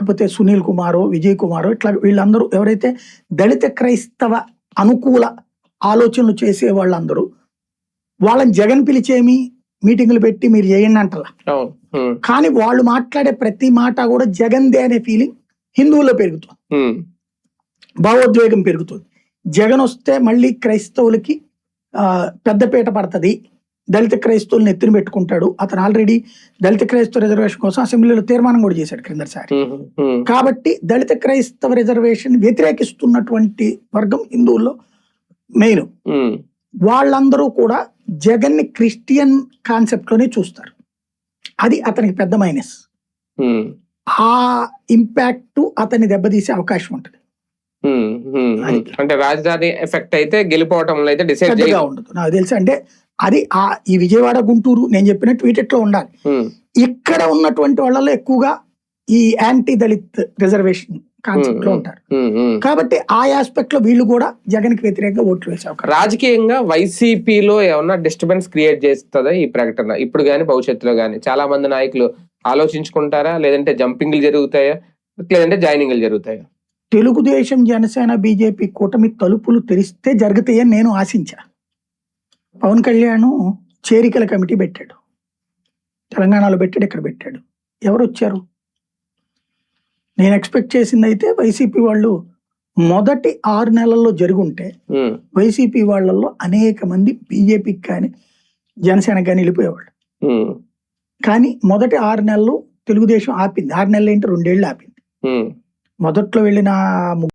లేకపోతే సునీల్ కుమారో విజయ్ కుమారో ఇట్లా వీళ్ళందరూ ఎవరైతే దళిత క్రైస్తవ అనుకూల ఆలోచనలు చేసే వాళ్ళందరూ వాళ్ళని జగన్ పిలిచేమి మీటింగులు పెట్టి మీరు చేయండి అంటలా. కానీ వాళ్ళు మాట్లాడే ప్రతి మాట కూడా జగన్ దే అనే ఫీలింగ్ హిందువుల్లో పెరుగుతుంది, భావోద్వేగం పెరుగుతుంది. జగన్ వస్తే మళ్ళీ క్రైస్తవులకి పెద్దపీట పడుతుంది, దళిత క్రైస్తవులను ఎత్తున పెట్టుకుంటాడు. అతను ఆల్రెడీ దళిత క్రైస్తవ రిజర్వేషన్ కోసం అసెంబ్లీలో తీర్మానం కూడా చేశాడు క్రిందసారి. కాబట్టి దళిత క్రైస్తవ రిజర్వేషన్ వ్యతిరేకిస్తున్నటువంటి వర్గం హిందువుల్లో మెయిన్. వాళ్ళందరూ కూడా జగన్ ని క్రిస్టియన్ కాన్సెప్ట్ లోనే చూస్తారు. అది అతనికి పెద్ద మైనస్. ఆ ఇంపాక్ట్ అతన్ని దెబ్బతీసే అవకాశం ఉంటుంది. అంటే రాజధాని ఎఫెక్ట్ అయితే గెలిపోవటంలో అయితే డిసైడ్ ఉండదు నాకు తెలిసి. అంటే అది ఈ విజయవాడ గుంటూరు నేను చెప్పిన ట్వీట్ లో ఉండాలి. ఇక్కడ ఉన్నటువంటి వాళ్ళలో ఎక్కువగా ఈ యాంటీ దళిత్ రిజర్వేషన్ కాన్సెప్ట్ లో ఉంటారు. కాబట్టి ఆ ఆస్పెక్ట్ లో వీళ్ళు కూడా జగన్ కి వ్యతిరేకంగా ఓట్లు వేసే అవకాశం. రాజకీయంగా వైసీపీలో ఏమన్నా డిస్టర్బెన్స్ క్రియేట్ చేస్తుందా ఈ ప్రకటన? ఇప్పుడు గానీ భవిష్యత్తులో గానీ చాలా మంది నాయకులు ఆలోచించుకుంటారా, లేదంటే జంపింగ్లు జరుగుతాయా, లేదంటే జాయినింగ్లు జరుగుతాయా? తెలుగుదేశం జనసేన బీజేపీ కూటమి తలుపులు తెరిస్తే జరుగుతాయని నేను ఆశించా. పవన్ కళ్యాణ్ చేరికల కమిటీ పెట్టాడు, తెలంగాణలో పెట్టాడు, ఇక్కడ పెట్టాడు. ఎవరు వచ్చారు? నేను ఎక్స్పెక్ట్ చేసింది అయితే వైసీపీ వాళ్ళు మొదటి 6 నెలల్లో జరుగుంటే వైసీపీ వాళ్ళల్లో అనేక మంది బీజేపీకి కానీ జనసేనకి కానీ వెళ్ళిపోయేవాళ్ళు. కానీ మొదటి 6 నెలలు తెలుగుదేశం ఆపింది. 6 నెలలు ఏంటి, 2 ఏళ్ళు ఆపింది. మొదట్లో వెళ్ళిన